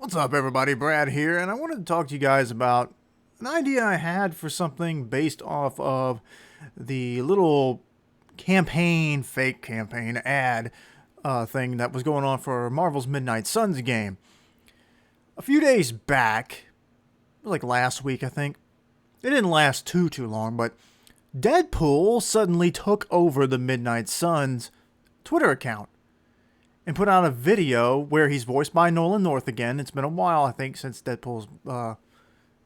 What's up, everybody? Brad here, and I wanted to talk to you guys about an idea I had for something based off of the little fake campaign ad thing that was going on for Marvel's Midnight Suns game. A few days back, like last week, I think, it didn't last too long, but Deadpool suddenly took over the Midnight Suns Twitter account and put out a video where he's voiced by Nolan North again. It's been a while, I think, since Deadpool's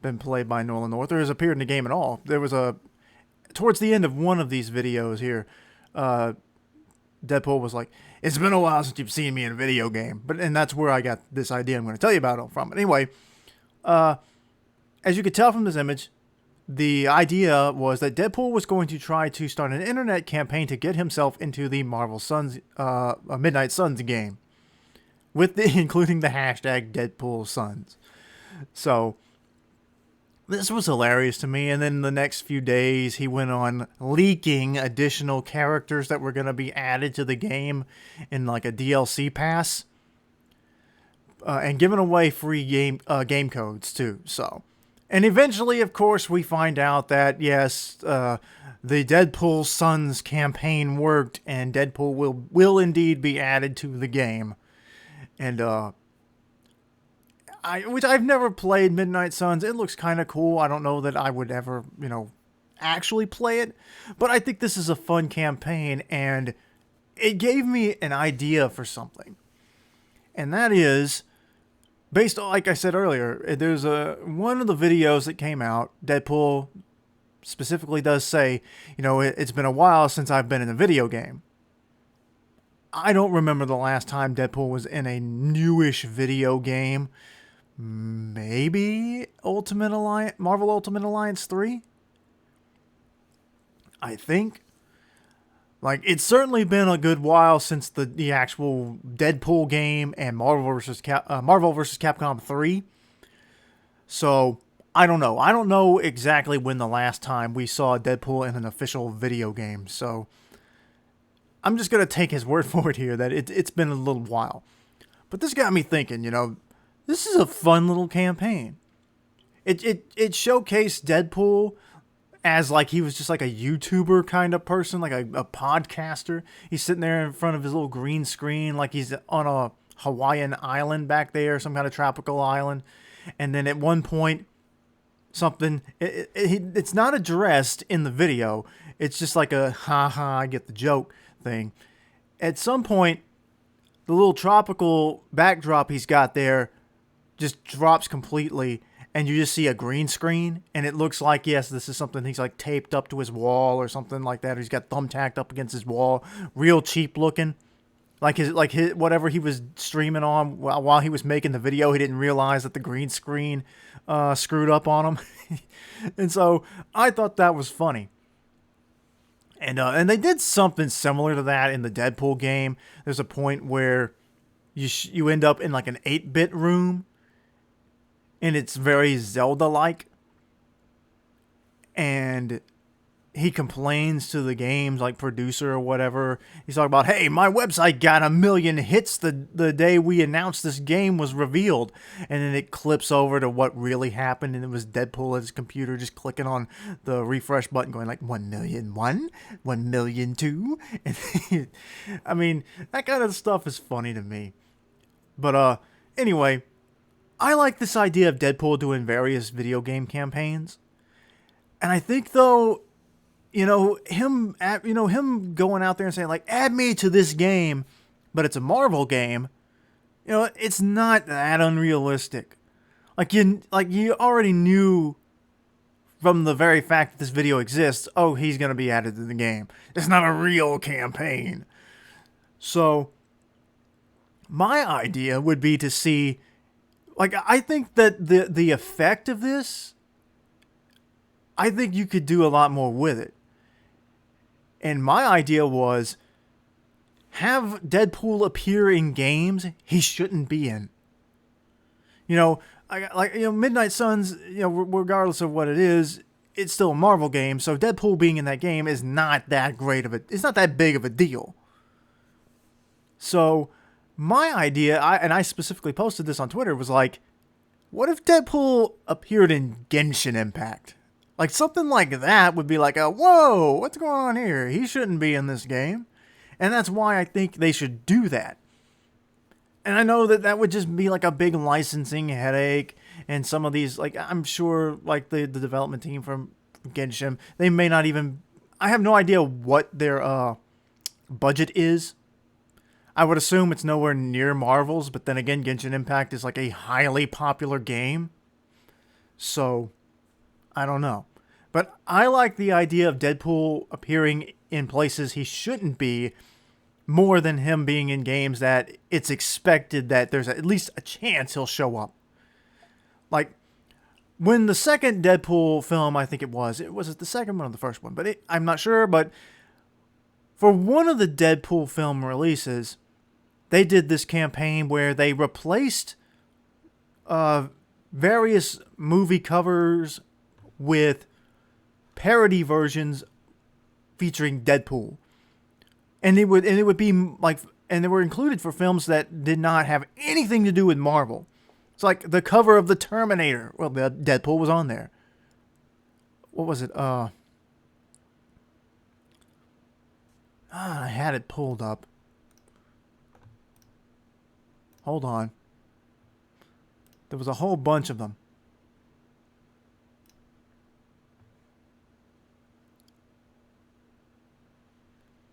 been played by Nolan North or has appeared in the game at all. There was towards the end of one of these videos here, Deadpool was like, "It's been a while since you've seen me in a video game," and that's where I got this idea I'm going to tell you about it from. But anyway, as you could tell from this image, the idea was that Deadpool was going to try to start an internet campaign to get himself into the Marvel Suns, Midnight Suns game, including the hashtag Deadpool Suns. So this was hilarious to me. And then the next few days, he went on leaking additional characters that were going to be added to the game in like a DLC pass, and giving away free game codes too. So. And eventually, of course, we find out that, yes, the Deadpool Suns campaign worked, and Deadpool will indeed be added to the game. And, which I've never played Midnight Suns. It looks kind of cool. I don't know that I would ever, actually play it. But I think this is a fun campaign, and it gave me an idea for something. And that is, based on, like I said earlier, there's one of the videos that came out, Deadpool specifically does say, it's been a while since I've been in a video game. I don't remember the last time Deadpool was in a newish video game. Maybe Marvel Ultimate Alliance 3? I think. Like, it's certainly been a good while since the actual Deadpool game and Marvel vs. Capcom 3. So, I don't know. I don't know exactly when the last time we saw Deadpool in an official video game. So, I'm just going to take his word for it here that it's been a little while. But this got me thinking, this is a fun little campaign. It showcased Deadpool as like he was just like a YouTuber kind of person, like a podcaster. He's sitting there in front of his little green screen like he's on a Hawaiian island back there, some kind of tropical island. And then at one point, it's not addressed in the video. It's just like a ha, I get the joke thing. At some point, the little tropical backdrop he's got there just drops completely, and you just see a green screen, and it looks like, yes, this is something he's like taped up to his wall or something like that. Or he's got thumbtacked up against his wall, real cheap looking, like his whatever he was streaming on while he was making the video. He didn't realize that the green screen screwed up on him, and so I thought that was funny. And they did something similar to that in the Deadpool game. There's a point where you end up in like an 8-bit room. And it's very Zelda-like. And he complains to the game's like producer or whatever. He's talking about, hey, my website got 1 million hits the day we announced this game was revealed. And then it clips over to what really happened. And it was Deadpool at his computer just clicking on the refresh button going like 1,000,001, 1,000,002. And I mean, that kind of stuff is funny to me. But anyway, I like this idea of Deadpool doing various video game campaigns. And I think, though, him going out there and saying, like, add me to this game, but it's a Marvel game, it's not that unrealistic. Like you already knew from the very fact that this video exists, oh, he's going to be added to the game. It's not a real campaign. So, my idea would be to see, like, I think that the effect of this, I think you could do a lot more with it. And my idea was have Deadpool appear in games he shouldn't be in. Midnight Suns, regardless of what it is, it's still a Marvel game, so Deadpool being in that game is not that big of a deal. So My idea, and I specifically posted this on Twitter, was like, what if Deadpool appeared in Genshin Impact? Like something like that would be like a whoa, what's going on here? He shouldn't be in this game. And that's why I think they should do that. And I know that that would just be like a big licensing headache. And some of these, like, I'm sure, like, the development team from Genshin, they may not even. I have no idea what their budget is. I would assume it's nowhere near Marvel's, but then again, Genshin Impact is like a highly popular game. So, I don't know. But I like the idea of Deadpool appearing in places he shouldn't be more than him being in games that it's expected that there's at least a chance he'll show up. Like, when the second Deadpool film, I think it was the second one or the first one, but I'm not sure, but for one of the Deadpool film releases, they did this campaign where they replaced various movie covers with parody versions featuring Deadpool. And it would be like, and they were included for films that did not have anything to do with Marvel. It's like the cover of the Terminator. Well, the Deadpool was on there. What was it? I had it pulled up. Hold on. There was a whole bunch of them.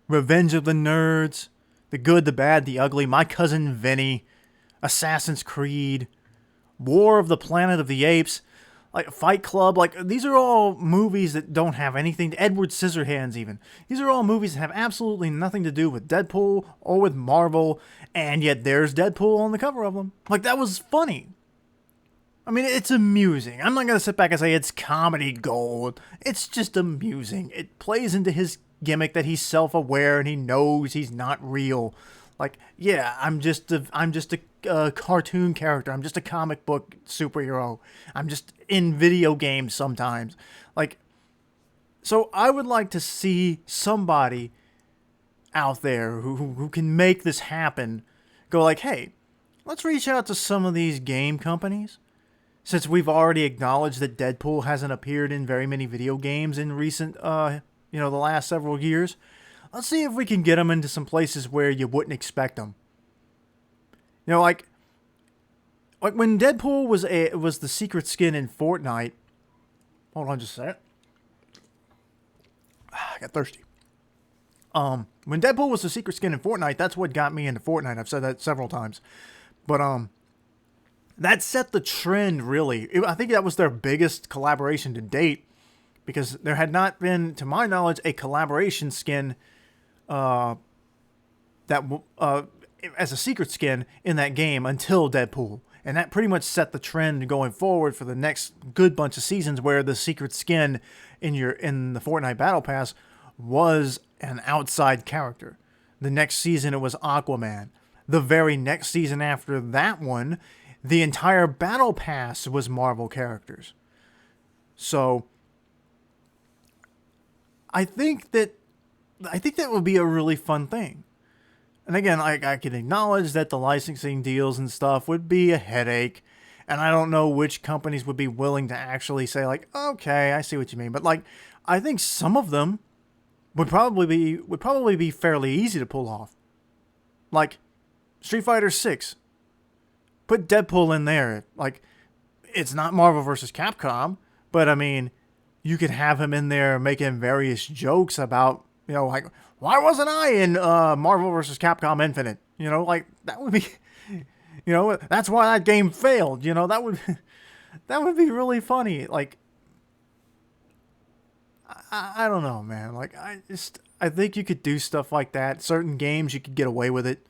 Revenge of the Nerds, The Good, the Bad, the Ugly, My Cousin Vinny, Assassin's Creed, War of the Planet of the Apes, like Fight Club. Like, these are all movies that don't have anything. Edward Scissorhands, even. These are all movies that have absolutely nothing to do with Deadpool or with Marvel, and yet there's Deadpool on the cover of them. Like, that was funny. I mean, it's amusing. I'm not going to sit back and say it's comedy gold. It's just amusing. It plays into his gimmick that he's self-aware and he knows he's not real. Like, yeah, I'm just a cartoon character. I'm just a comic book superhero. I'm just in video games sometimes. Like, so I would like to see somebody out there who can make this happen go like, hey, let's reach out to some of these game companies. Since we've already acknowledged that Deadpool hasn't appeared in very many video games in recent, the last several years, let's see if we can get him into some places where you wouldn't expect him. You know, like when Deadpool was the secret skin in Fortnite. Hold on just a second. I got thirsty. When Deadpool was the secret skin in Fortnite, that's what got me into Fortnite. I've said that several times. But that set the trend, really. I think that was their biggest collaboration to date, because there had not been, to my knowledge, a collaboration skin as a secret skin in that game until Deadpool. And that pretty much set the trend going forward for the next good bunch of seasons, where the secret skin in the Fortnite Battle Pass was an outside character. The next season it was Aquaman. The very next season after that one, the entire Battle Pass was Marvel characters. So I think that would be a really fun thing. And again, I can acknowledge that the licensing deals and stuff would be a headache, and I don't know which companies would be willing to actually say, like, okay, I see what you mean. But like, I think some of them would probably be fairly easy to pull off. Like Street Fighter 6. Put Deadpool in there. Like, it's not Marvel vs. Capcom, but I mean, you could have him in there making various jokes about, like, why wasn't I in Marvel vs. Capcom Infinite? Like, that would be, that's why that game failed. That would be really funny. Like, I don't know, man. Like, I think you could do stuff like that. Certain games, you could get away with it.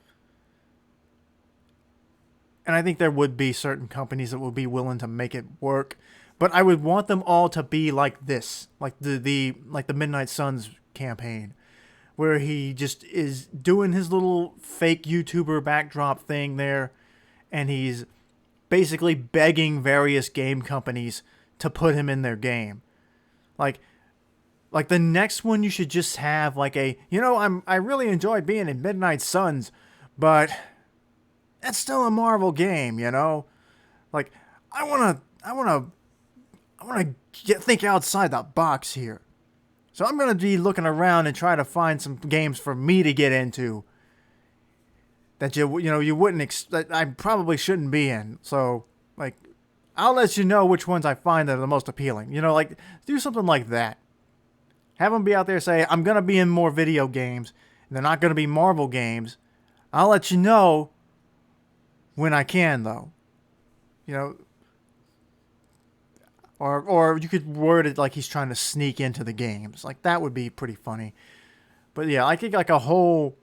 And I think there would be certain companies that would be willing to make it work. But I would want them all to be like this. Like the Midnight Suns campaign, where he just is doing his little fake YouTuber backdrop thing there, and he's basically begging various game companies to put him in their game. Like the next one, you should just have like I really enjoyed being in Midnight Suns, but that's still a Marvel game, you know? Like, I wanna think outside the box here. So I'm gonna be looking around and try to find some games for me to get into that you wouldn't that I probably shouldn't be in. So like, I'll let you know which ones I find that are the most appealing. Like do something like that. Have them be out there say I'm gonna be in more video games. And they're not gonna be Marvel games. I'll let you know when I can though. You know, or you could word it like he's trying to sneak into the games. Like that would be pretty funny. But yeah, I think like a whole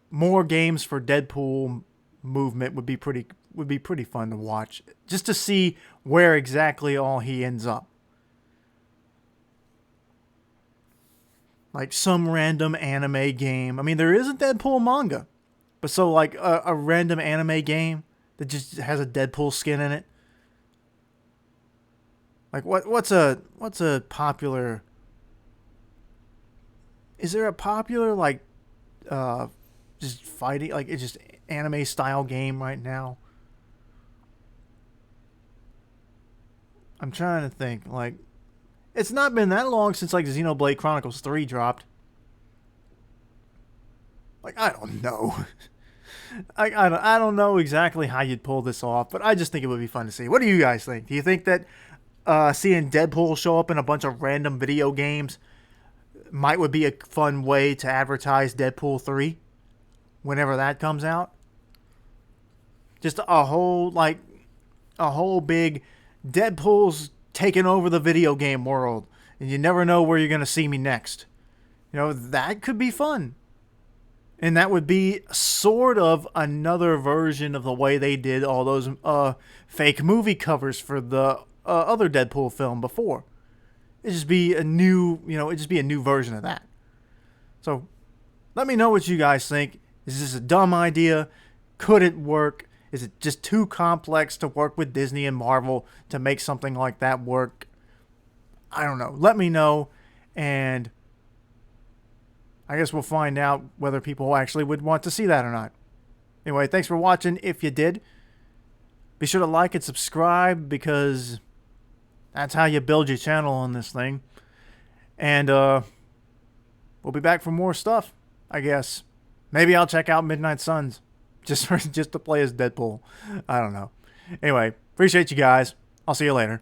more games for Deadpool movement would be pretty fun to watch, just to see where exactly all he ends up. Like some random anime game. I mean, there is a Deadpool manga, but so like a random anime game that just has a Deadpool skin in it. Like what's a popular? Is there a popular like just fighting like it's just anime style game right now? I'm trying to think. Like it's not been that long since like Xenoblade Chronicles 3 dropped. Like I don't know. I don't know exactly how you'd pull this off, but I just think it would be fun to see. What do you guys think? Do you think that seeing Deadpool show up in a bunch of random video games would be a fun way to advertise Deadpool 3 whenever that comes out? Just a whole big Deadpool's taking over the video game world and you never know where you're going to see me next. That could be fun. And that would be sort of another version of the way they did all those fake movie covers for the other Deadpool film before. It'd just be a new version of that. So, let me know what you guys think. Is this a dumb idea? Could it work? Is it just too complex to work with Disney and Marvel to make something like that work? I don't know. Let me know, and I guess we'll find out whether people actually would want to see that or not. Anyway, thanks for watching. If you did, be sure to like and subscribe because that's how you build your channel on this thing. And we'll be back for more stuff, I guess. Maybe I'll check out Midnight Suns just to play as Deadpool. I don't know. Anyway, appreciate you guys. I'll see you later.